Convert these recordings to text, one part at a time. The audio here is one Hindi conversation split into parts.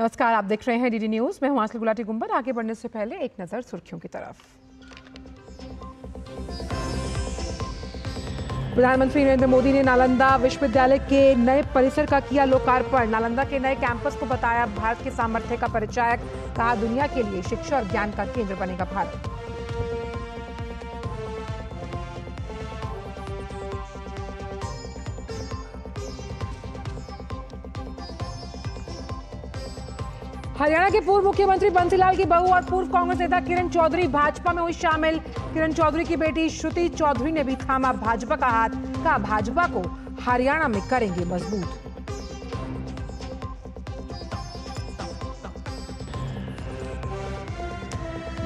नमस्कार, आप देख रहे हैं डीडी न्यूज। मैं हूं आंचल गुलाटी गुंबर। आगे बढ़ने से पहले एक नजर सुर्खियों की तरफ। प्रधानमंत्री नरेंद्र मोदी ने नालंदा विश्वविद्यालय के नए परिसर का किया लोकार्पण। नालंदा के नए कैंपस को बताया भारत के सामर्थ्य का परिचायक। कहा, दुनिया के लिए शिक्षा और ज्ञान का केंद्र बनेगा भारत। हरियाणा के पूर्व मुख्यमंत्री बंसीलाल की बहू और पूर्व कांग्रेस नेता किरण चौधरी भाजपा में हुई शामिल। किरण चौधरी की बेटी श्रुति चौधरी ने भी थामा भाजपा का हाथ। कहा, भाजपा को हरियाणा में करेंगे मजबूत।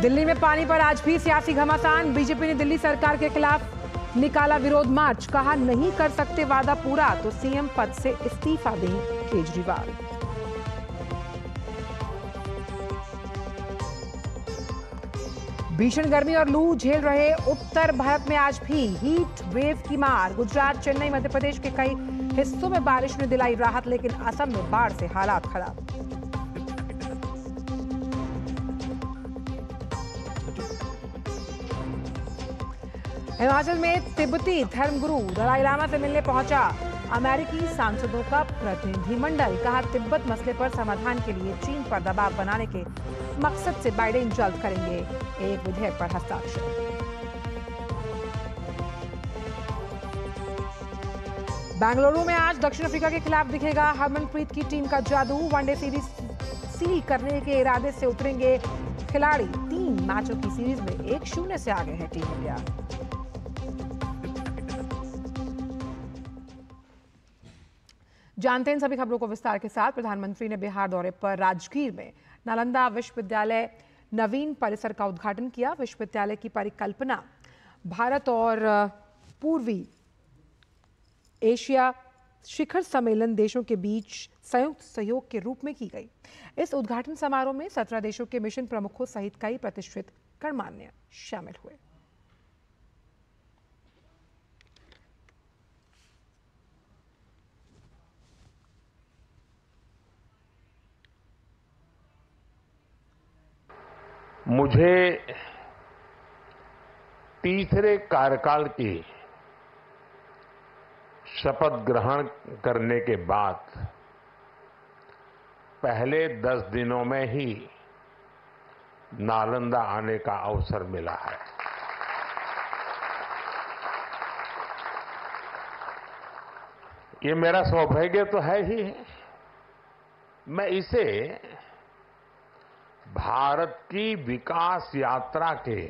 दिल्ली में पानी पर आज भी सियासी घमासान। बीजेपी ने दिल्ली सरकार के खिलाफ निकाला विरोध मार्च। कहा, नहीं कर सकते वादा पूरा तो सीएम पद से इस्तीफा दें केजरीवाल। भीषण गर्मी और लू झेल रहे उत्तर भारत में आज भी हीट वेव की मार। गुजरात, चेन्नई, मध्य प्रदेश के कई हिस्सों में बारिश ने दिलाई राहत, लेकिन असम में बाढ़ से हालात खराब। हिमाचल में तिब्बती धर्मगुरु दलाई लामा से मिलने पहुंचा अमेरिकी सांसदों का प्रतिनिधिमंडल। कहा, तिब्बत मसले पर समाधान के लिए चीन पर दबाव बनाने के मकसद से बाइडेन जल्द करेंगे एक विधेयक पर हस्ताक्षर। बेंगलुरु में आज दक्षिण अफ्रीका के खिलाफ दिखेगा हरमनप्रीत की टीम का जादू। वनडे सीरीज सील करने के इरादे से उतरेंगे खिलाड़ी। 3 मैचों की सीरीज में 1-0 से आगे है टीम इंडिया। जानते हैं सभी खबरों को विस्तार के साथ। प्रधानमंत्री ने बिहार दौरे पर राजगीर में नालंदा विश्वविद्यालय नवीन परिसर का उद्घाटन किया। विश्वविद्यालय की परिकल्पना भारत और पूर्वी एशिया शिखर सम्मेलन देशों के बीच संयुक्त सहयोग के रूप में की गई। इस उद्घाटन समारोह में 17 देशों के मिशन प्रमुखों सहित कई प्रतिष्ठित गणमान्य शामिल हुए। मुझे तीसरे कार्यकाल की शपथ ग्रहण करने के बाद पहले 10 दिनों में ही नालंदा आने का अवसर मिला है। ये मेरा सौभाग्य तो है ही है। मैं इसे भारत की विकास यात्रा के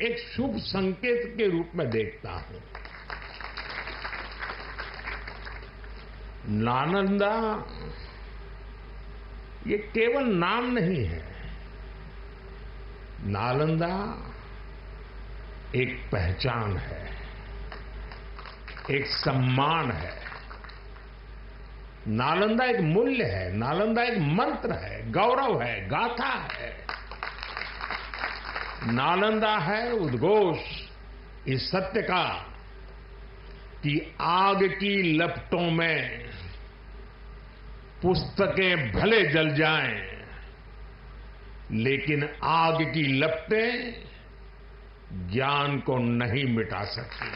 एक शुभ संकेत के रूप में देखता हूं। नालंदा ये केवल नाम नहीं है। नालंदा एक पहचान है, एक सम्मान है। नालंदा एक मूल्य है, नालंदा एक मंत्र है, गौरव है, गाथा है। नालंदा है उद्घोष इस सत्य का कि आग की लपटों में पुस्तकें भले जल जाएं, लेकिन आग की लपटें ज्ञान को नहीं मिटा सकती।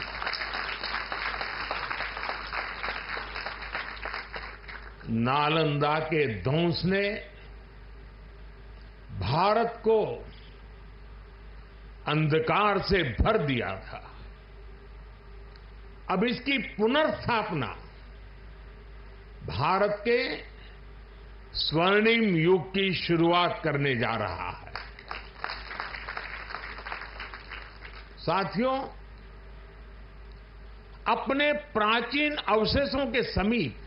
नालंदा के ध्वंस ने भारत को अंधकार से भर दिया था। अब इसकी पुनर्स्थापना भारत के स्वर्णिम युग की शुरुआत करने जा रहा है। साथियों, अपने प्राचीन अवशेषों के समीप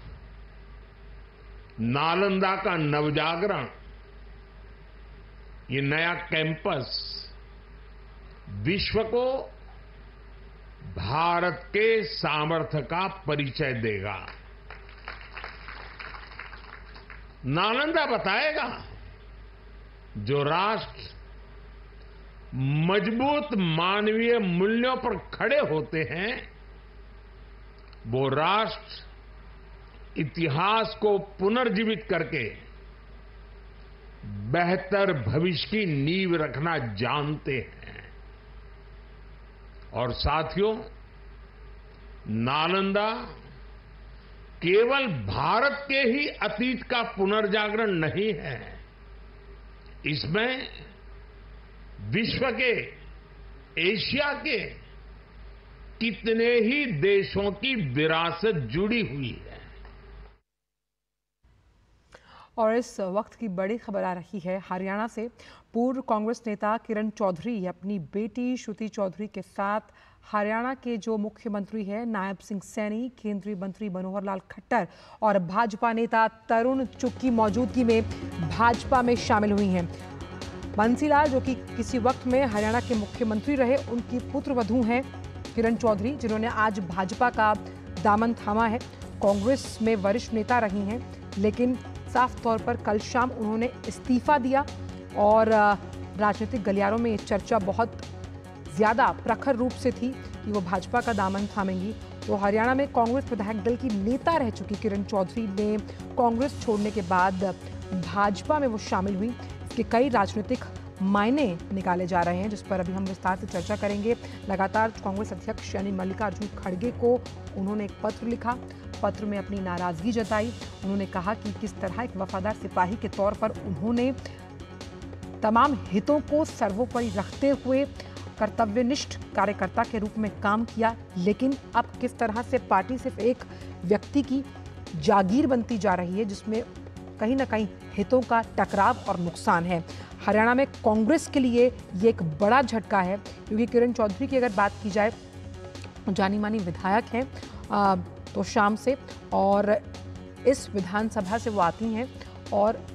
नालंदा का नवजागरण, ये नया कैंपस विश्व को भारत के सामर्थ्य का परिचय देगा। नालंदा बताएगा, जो राष्ट्र मजबूत मानवीय मूल्यों पर खड़े होते हैं, वो राष्ट्र इतिहास को पुनर्जीवित करके बेहतर भविष्य की नींव रखना जानते हैं। और साथियों, नालंदा केवल भारत के ही अतीत का पुनर्जागरण नहीं है, इसमें विश्व के, एशिया के कितने ही देशों की विरासत जुड़ी हुई है। और इस वक्त की बड़ी खबर आ रही है हरियाणा से। पूर्व कांग्रेस नेता किरण चौधरी अपनी बेटी श्रुति चौधरी के साथ हरियाणा के जो मुख्यमंत्री हैं नायब सिंह सैनी, केंद्रीय मंत्री मनोहर लाल खट्टर और भाजपा नेता तरुण चुग की मौजूदगी में भाजपा में शामिल हुई हैं। बंसीलाल, जो कि किसी वक्त में हरियाणा के मुख्यमंत्री रहे, उनकी पुत्रवधू हैं किरण चौधरी, जिन्होंने आज भाजपा का दामन थामा है। कांग्रेस में वरिष्ठ नेता रही हैं, लेकिन साफ तौर पर कल शाम उन्होंने इस्तीफा दिया और राजनीतिक गलियारों में ये चर्चा बहुत ज्यादा प्रखर रूप से थी कि वो भाजपा का दामन थामेंगी। तो हरियाणा में कांग्रेस विधायक दल की नेता रह चुकी किरण चौधरी ने कांग्रेस छोड़ने के बाद भाजपा में वो शामिल हुई। इसके कई राजनीतिक मायने निकाले जा रहे हैं, जिस पर अभी हम विस्तार से चर्चा करेंगे। लगातार कांग्रेस अध्यक्ष यानी मल्लिकार्जुन खड़गे को उन्होंने एक पत्र लिखा, पत्र में अपनी नाराजगी जताई। उन्होंने कहा कि किस तरह एक वफादार सिपाही के तौर पर उन्होंने तमाम हितों को सर्वोपरि रखते हुए कर्तव्यनिष्ठ कार्यकर्ता के रूप में काम किया, लेकिन अब किस तरह से पार्टी सिर्फ एक व्यक्ति की जागीर बनती जा रही है, जिसमें कहीं ना कहीं हितों का टकराव और नुकसान है। हरियाणा में कांग्रेस के लिए ये एक बड़ा झटका है, क्योंकि किरण चौधरी की अगर बात की जाए, जानी मानी विधायक हैं तो शाम से, और इस विधानसभा से वो आती हैं और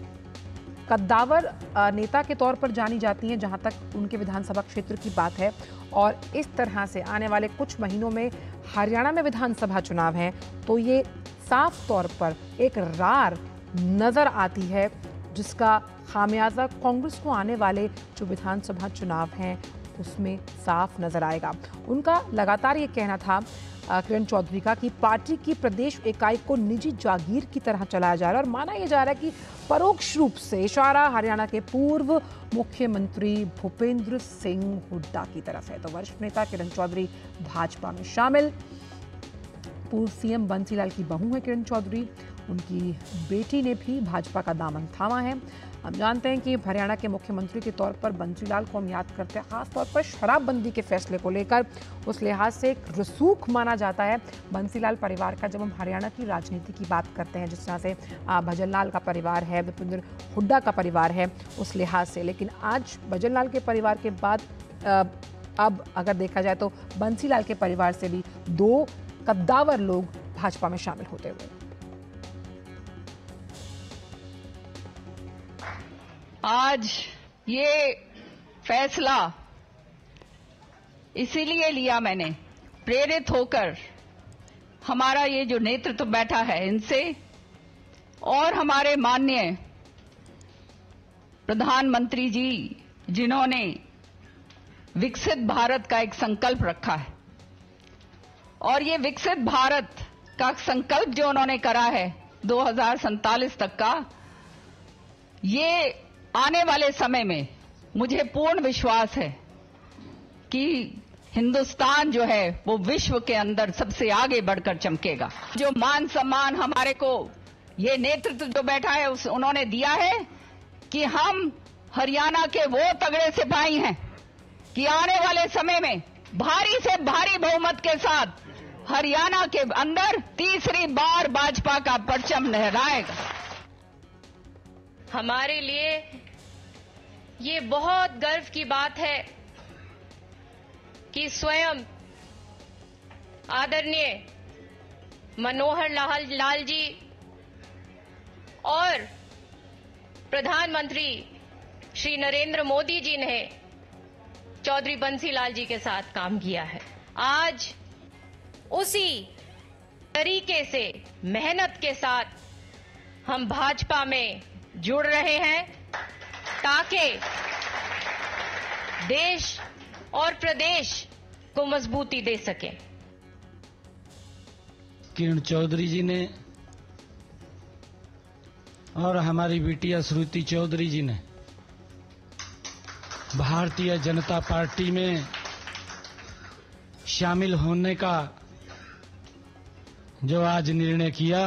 कद्दावर नेता के तौर पर जानी जाती हैं जहां तक उनके विधानसभा क्षेत्र की बात है। और इस तरह से आने वाले कुछ महीनों में हरियाणा में विधानसभा चुनाव हैं, तो ये साफ तौर पर एक रार नजर आती है, जिसका खामियाजा कांग्रेस को आने वाले जो विधानसभा चुनाव हैं उसमें साफ नजर आएगा। उनका लगातार ये कहना था किरण चौधरी का कि पार्टी की प्रदेश इकाई को निजी जागीर की तरह चलाया जा रहा है, और माना यह जा रहा है कि परोक्ष रूप से इशारा हरियाणा के पूर्व मुख्यमंत्री भूपेंद्र सिंह हुड्डा की तरफ है। तो वरिष्ठ नेता किरण चौधरी भाजपा में शामिल। पूर्व सीएम बंसीलाल की बहू है किरण चौधरी, उनकी बेटी ने भी भाजपा का दामन थामा है। हम जानते हैं कि हरियाणा के मुख्यमंत्री के तौर पर बंसीलाल को हम याद करते हैं खासतौर पर शराबबंदी के फैसले को लेकर, उस लिहाज से एक रसूख माना जाता है बंसीलाल परिवार का जब हम हरियाणा की राजनीति की बात करते हैं, जिस तरह से भजनलाल का परिवार है, भूपेंद्र हुड्डा का परिवार है, उस लिहाज से। लेकिन आज भजनलाल के परिवार के बाद अब अगर देखा जाए तो बंसीलाल के परिवार से भी दो कद्दावर लोग भाजपा में शामिल होते हुए। आज ये फैसला इसीलिए लिया मैंने, प्रेरित होकर हमारा ये जो नेतृत्व बैठा है इनसे, और हमारे माननीय प्रधानमंत्री जी जिन्होंने विकसित भारत का एक संकल्प रखा है, और ये विकसित भारत का संकल्प जो उन्होंने करा है 2047 तक का, ये आने वाले समय में मुझे पूर्ण विश्वास है कि हिंदुस्तान जो है वो विश्व के अंदर सबसे आगे बढ़कर चमकेगा। जो मान सम्मान हमारे को ये नेतृत्व जो बैठा है उन्होंने दिया है कि हम हरियाणा के वो तगड़े सिपाही हैं कि आने वाले समय में भारी से भारी बहुमत के साथ हरियाणा के अंदर तीसरी बार भाजपा का परचम लहराएगा। हमारे लिए ये बहुत गर्व की बात है कि स्वयं आदरणीय मनोहर लाल जी और प्रधानमंत्री श्री नरेंद्र मोदी जी ने चौधरी बंसीलाल जी के साथ काम किया है। आज उसी तरीके से मेहनत के साथ हम भाजपा में जुड़ रहे हैं ताकि देश और प्रदेश को मजबूती दे सके। किरण चौधरी जी ने और हमारी बिटिया श्रुति चौधरी जी ने भारतीय जनता पार्टी में शामिल होने का जो आज निर्णय किया,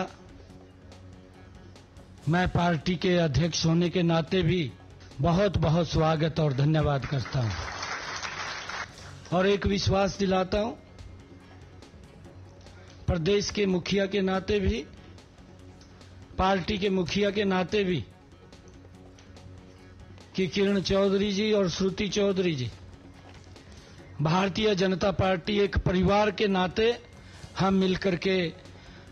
मैं पार्टी के अध्यक्ष होने के नाते भी बहुत बहुत स्वागत और धन्यवाद करता हूं और एक विश्वास दिलाता हूं प्रदेश के मुखिया के नाते भी, पार्टी के मुखिया के नाते भी, कि किरण चौधरी जी और श्रुति चौधरी जी, भारतीय जनता पार्टी एक परिवार के नाते हम मिलकर के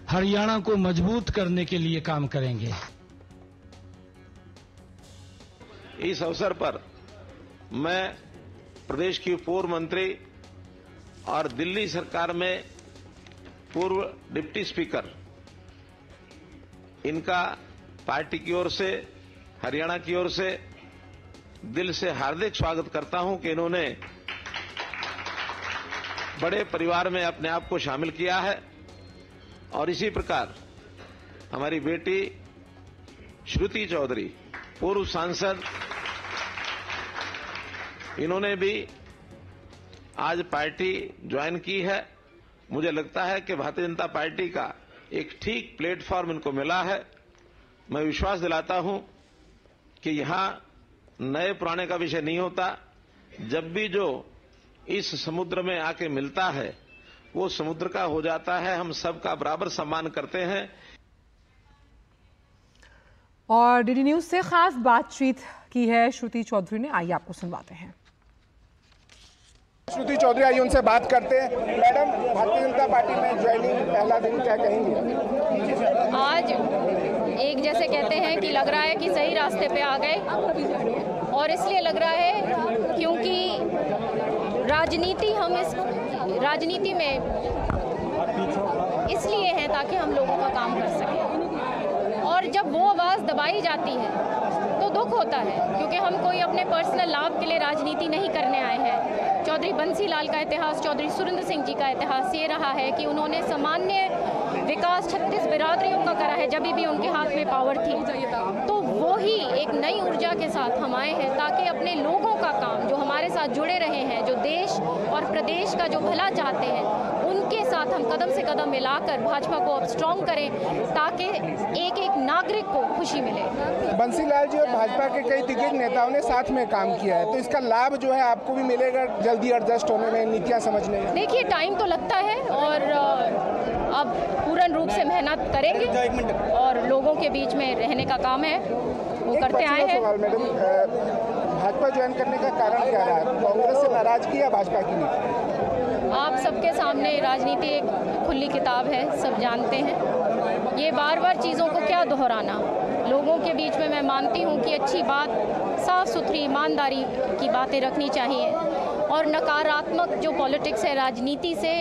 हरियाणा को मजबूत करने के लिए काम करेंगे। इस अवसर पर मैं प्रदेश की पूर्व मंत्री और दिल्ली सरकार में पूर्व डिप्टी स्पीकर, इनका पार्टी की ओर से, हरियाणा की ओर से दिल से हार्दिक स्वागत करता हूं कि इन्होंने बड़े परिवार में अपने आप को शामिल किया है। और इसी प्रकार हमारी बेटी श्रुति चौधरी, पूर्व सांसद, इन्होंने भी आज पार्टी ज्वाइन की है। मुझे लगता है कि भारतीय जनता पार्टी का एक ठीक प्लेटफॉर्म इनको मिला है। मैं विश्वास दिलाता हूं कि यहां नए पुराने का विषय नहीं होता। जब भी जो इस समुद्र में आके मिलता है वो समुद्र का हो जाता है। हम सबका बराबर सम्मान करते हैं। और डीडी न्यूज से खास बातचीत की है श्रुति चौधरी ने, आइए आपको सुनवाते हैं। श्रुति चौधरी, आइए उनसे बात करते हैं। मैडम, भारतीय जनता पार्टी में ज्वाइनिंग पहला दिन, क्या कहेंगे? आज एक जैसे कहते हैं कि लग रहा है कि सही रास्ते पे आ गए, और इसलिए लग रहा है क्योंकि राजनीति, हम इस राजनीति में इसलिए हैं ताकि हम लोगों का काम कर सकें। और जब वो आवाज़ दबाई जाती है तो दुख होता है, क्योंकि हम कोई अपने पर्सनल लाभ के लिए राजनीति नहीं करने आए हैं। चौधरी बंसी लाल का इतिहास, चौधरी सुरेंद्र सिंह जी का इतिहास ये रहा है कि उन्होंने सामान्य विकास 36 बिरादरियों का करा है जब भी उनके हाथ में पावर थी। तो वो ही एक नई ऊर्जा के साथ हम आए हैं ताकि अपने लोगों का काम, जो हमारे साथ जुड़े रहे हैं, जो देश और प्रदेश का जो भला चाहते हैं, उनके साथ हम कदम से कदम मिलाकर भाजपा को अब स्ट्रॉन्ग करें ताकि एक एक नागरिक को खुशी मिले। बंसीलाल जी और भाजपा के कई दिग्गज नेताओं ने साथ में काम किया है, तो इसका लाभ जो है आपको भी मिलेगा जल्दी एडजस्ट होने में, नीतियाँ समझने में? देखिए, टाइम तो लगता है और अब पूर्ण रूप से मेहनत करेंगे और लोगों के बीच में रहने का काम है, वो करते आए हैं। मैडम, भाजपा ज्वाइन करने का कारण क्या रहा? कांग्रेस से नाराजगी या भाजपा की नीति? आप सबके सामने राजनीति एक खुली किताब है, सब जानते हैं। ये बार बार चीज़ों को क्या दोहराना। लोगों के बीच में मैं मानती हूँ कि अच्छी बात, साफ सुथरी ईमानदारी की बातें रखनी चाहिए और नकारात्मक जो पॉलिटिक्स है, राजनीति से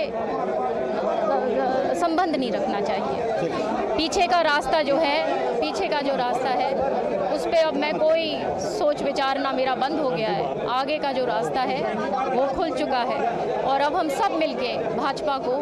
संबंध नहीं रखना चाहिए। पीछे का रास्ता जो है उस पर अब मैं कोई सोच विचारना मेरा बंद हो गया है। आगे का जो रास्ता है वो खुल चुका है और अब हम सब मिलके भाजपा को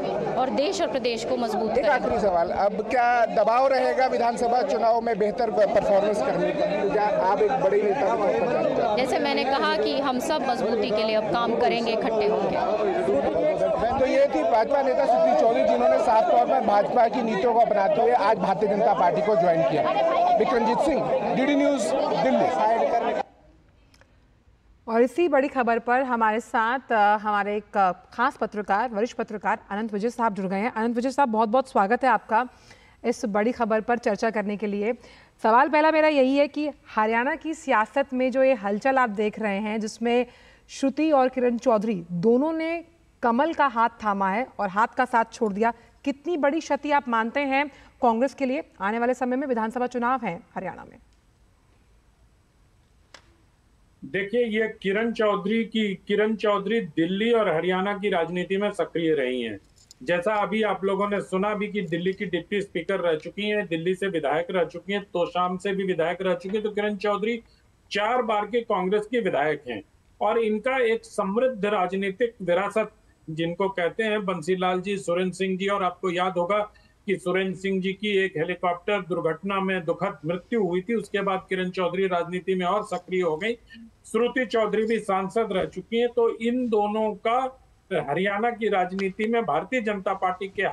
और देश और प्रदेश को मजबूत करें। एक आखिरी सवाल, अब क्या दबाव रहेगा विधानसभा चुनाव में बेहतर परफॉर्मेंस करने का? क्या आप एक बड़े नेता? जैसे मैंने कहा कि हम सब मजबूती के लिए अब काम करेंगे इकट्ठे होकर। तो ये थी भाजपा नेता श्रुति चौधरी, जिन्होंने साफ तौर पर भाजपा की नीतियों को अपनाते हुए आज भारतीय जनता पार्टी को ज्वाइन किया। Vikramjit Singh, DD news, Delhi. और इसी बड़ी खबर पर हमारे साथ हमारे एक खास पत्रकार, वरिष्ठ पत्रकार अनंत विजय साहब जुड़ गए हैं। अनंत विजय साहब, बहुत बहुत स्वागत है आपका इस बड़ी खबर पर चर्चा करने के लिए। सवाल पहला मेरा यही है कि हरियाणा की सियासत में जो ये हलचल आप देख रहे हैं, जिसमें श्रुति और किरण चौधरी दोनों ने कमल का हाथ थामा है और हाथ का साथ छोड़ दिया, कितनी बड़ी क्षति आप मानते हैं कांग्रेस के लिए? आने वाले समय में विधानसभा चुनाव हैं हरियाणा में। देखिए, ये किरण चौधरी दिल्ली और हरियाणा की राजनीति में सक्रिय रही हैं। जैसा अभी आप लोगों ने सुना भी कि दिल्ली की डिप्टी स्पीकर रह चुकी हैं, दिल्ली से विधायक रह चुकी हैं, तोशाम से भी विधायक रह चुकी हैं। तो किरण चौधरी 4 बार के कांग्रेस के विधायक हैं और इनका एक समृद्ध राजनीतिक विरासत, जिनको कहते हैं बंसीलाल जी, सुरेंद्र सिंह जी, और आपको याद होगा कि सुरेंद्र सिंह जी की एक हेलीकॉप्टर दुर्घटना में दुखद मृत्यु हुई थी। उसके बाद किरण चौधरी राजनीति में और सक्रिय हो गई। श्रुति चौधरी भी सांसद रह चुकी हैं। तो इन दोनों का हरियाणा की राजनीति में भारतीय जनता पार्टी के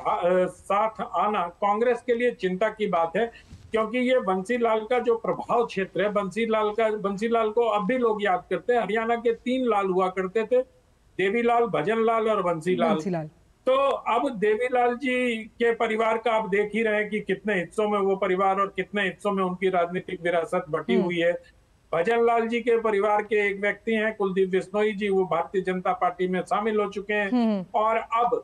साथ आना कांग्रेस के लिए चिंता की बात है, क्योंकि ये बंसीलाल का जो प्रभाव क्षेत्र है, बंसीलाल को अब भी लोग याद करते हैं। हरियाणा के 3 लाल हुआ करते थे, देवीलाल, भजनलाल और बंसीलाल। तो अब देवीलाल जी के परिवार का आप देख ही रहे हैं कि कितने हिस्सों में वो परिवार और कितने हिस्सों में उनकी राजनीतिक विरासत बटी हुई है। भजनलाल जी के परिवार के एक व्यक्ति हैं कुलदीप बिश्नोई जी, वो भारतीय जनता पार्टी में शामिल हो चुके हैं। और अब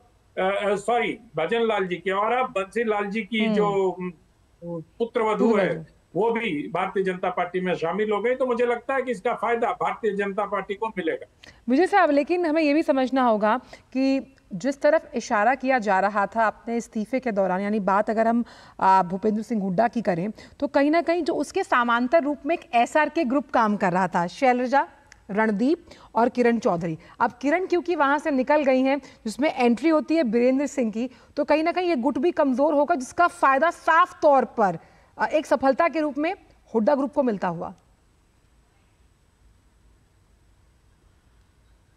भजनलाल जी के, और अब बंसीलाल जी की जो पुत्रवधू है वो भी भारतीय जनता पार्टी में शामिल हो गई। तो मुझे लगता है कि इसका फायदा भारतीय जनता पार्टी को मिलेगा। विजय साहब, लेकिन हमें ये भी समझना होगा कि जिस तरफ इशारा किया जा रहा था अपने इस्तीफे के दौरान, यानी बात अगर हम भूपेंद्र सिंह हुड्डा की करें, तो कहीं ना कहीं जो उसके समांतर रूप में एक एसआरके ग्रुप काम कर रहा था, शैलजा, रणदीप और किरण चौधरी। अब किरण क्योंकि वहां से निकल गई हैं, जिसमें एंट्री होती है बीरेंद्र सिंह की, तो कहीं ना कहीं ये गुट भी कमजोर होगा, जिसका फायदा साफ तौर पर एक सफलता के रूप में हुड्डा ग्रुप को मिलता हुआ।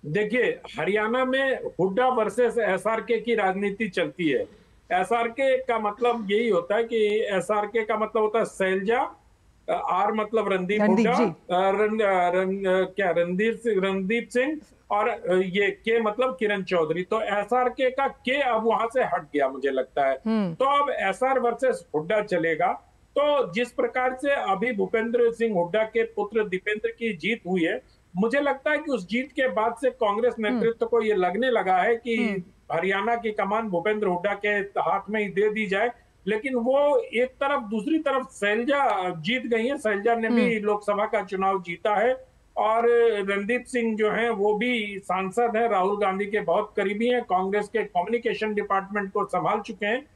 देखिए, हरियाणा में हुड्डा वर्सेस एसआरके की राजनीति चलती है। एसआरके का मतलब यही होता है कि एसआरके का मतलब होता है शैलजा, आर मतलब रणदीप हुड्डा, रणदीप सिंह, और ये के मतलब किरण चौधरी। तो एसआरके का के अब वहां से हट गया मुझे लगता है। तो अब एसआर वर्सेस हुड्डा चलेगा। तो जिस प्रकार से अभी भूपेंद्र सिंह हुड्डा के पुत्र दीपेंद्र की जीत हुई है, मुझे लगता है कि उस जीत के बाद से कांग्रेस नेतृत्व को ये लगने लगा है कि हरियाणा की कमान भूपेंद्र हुड्डा के हाथ में ही दे दी जाए। लेकिन वो एक तरफ, दूसरी तरफ शैलजा जीत गई है। शैलजा ने भी लोकसभा का चुनाव जीता है, और रणदीप सिंह जो हैं वो भी सांसद हैं, राहुल गांधी के बहुत करीबी हैं, कांग्रेस के कम्युनिकेशन डिपार्टमेंट को संभाल चुके हैं।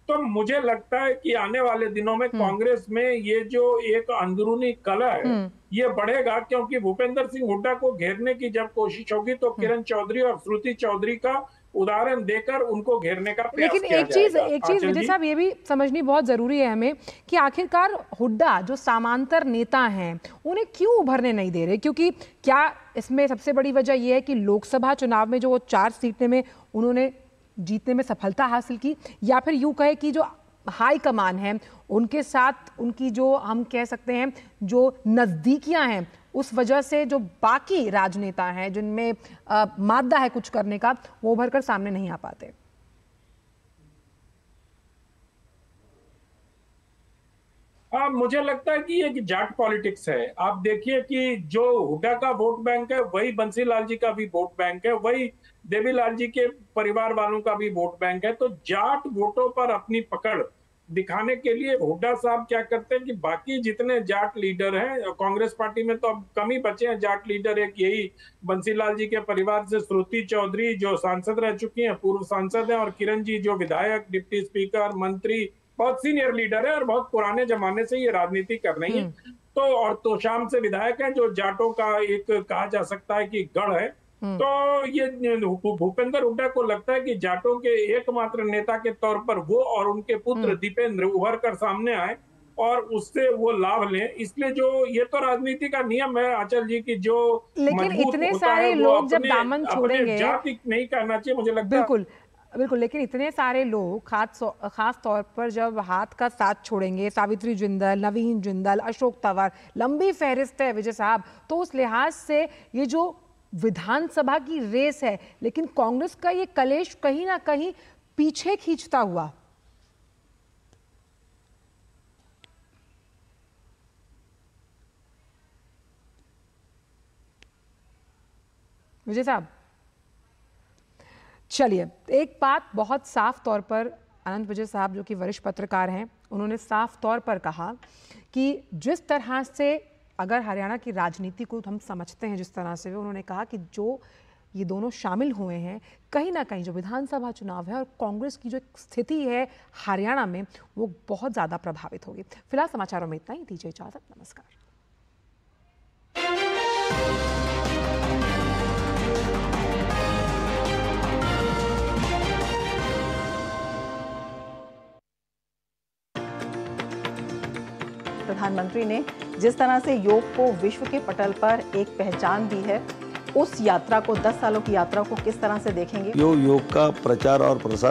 तो मुझे लगता है कि आने वाले दिनों में कांग्रेस में ये जो एक अंदरूनी कलह है ये बढ़ेगा, क्योंकि भूपेंद्र सिंह हुड्डा को घेरने की जब कोशिश होगी तो किरण चौधरी और श्रुति चौधरी का उदाहरण देकर उनको घेरने का प्रयास लेकिन किया जाएगा। एक चीज विजय साहब ये भी समझनी बहुत जरूरी है हमें कि आखिरकार हुड्डा जो समांतर नेता हैं उन्हें क्यों उभरने नहीं दे रहे, क्योंकि क्या इसमें सबसे बड़ी वजह यह है कि लोकसभा चुनाव में जो वो 4 सीटें में उन्होंने जीतने में सफलता हासिल की, या फिर यूं कहे कि जो हाई कमान है उनके साथ उनकी जो हम कह सकते हैं जो नजदीकियां हैं, उस वजह से जो बाकी राजनेता हैं जिनमें मादा है कुछ करने का, वो उभर कर सामने नहीं आ पाते। मुझे लगता है कि ये जाट पॉलिटिक्स है। आप देखिए कि जो हुड्डा का वोट बैंक है वही बंसीलाल जी का भी वोट बैंक है, वही देवीलाल जी के परिवार वालों का भी वोट बैंक है। तो जाट वोटों पर अपनी पकड़ दिखाने के लिए हुड्डा साहब क्या करते हैं कि बाकी जितने जाट लीडर हैं, कांग्रेस पार्टी में तो अब कम ही बचे हैं जाट लीडर, एक यही बंसीलाल जी के परिवार से श्रुति चौधरी जो सांसद रह चुकी हैं, पूर्व सांसद हैं, और किरण जी जो विधायक, डिप्टी स्पीकर, मंत्री, बहुत सीनियर लीडर है और बहुत पुराने जमाने से ये राजनीति कर रही है। तो और तोशाम से विधायक है जो जाटों का एक कहा जा सकता है कि गढ़ है। तो ये भूपेंद्र हुड्डा को लगता है कि जाटों के एकमात्र नेता के तौर पर वो और उनके पुत्र दीपेंद्र उभर कर सामने आए और उससे वो लाभ लें। इसलिए जो ये तो राजनीति का नियम है आंचल जी की, जो लेकिन इतने सारे लोग जब दामन छोड़ेंगे, जाति नहीं करना चाहिए मुझे लगता है। बिल्कुल, लेकिन इतने सारे लोग खास तौर पर जब हाथ का साथ छोड़ेंगे, सावित्री जिंदल, नवीन जिंदल, अशोक तंवर, लंबी फहरिस्त है विजय साहब। तो उस लिहाज से ये जो विधानसभा की रेस है, लेकिन कांग्रेस का ये कलेश कहीं ना कहीं पीछे खींचता हुआ। विजय साहब चलिए, एक बात बहुत साफ तौर पर अनंत विजय साहब जो कि वरिष्ठ पत्रकार हैं, उन्होंने साफ तौर पर कहा कि जिस तरह से अगर हरियाणा की राजनीति को हम समझते हैं, जिस तरह से उन्होंने कहा कि जो ये दोनों शामिल हुए हैं, कहीं ना कहीं जो विधानसभा चुनाव है और कांग्रेस की जो स्थिति है हरियाणा में, वो बहुत ज़्यादा प्रभावित होगी। फिलहाल समाचारों में इतना ही, दीजिए इजाज़त, नमस्कार। प्रधानमंत्री ने जिस तरह से योग को विश्व के पटल पर एक पहचान दी है, उस यात्रा को 10 सालों की यात्रा को किस तरह से देखेंगे? योग का प्रचार और प्रसार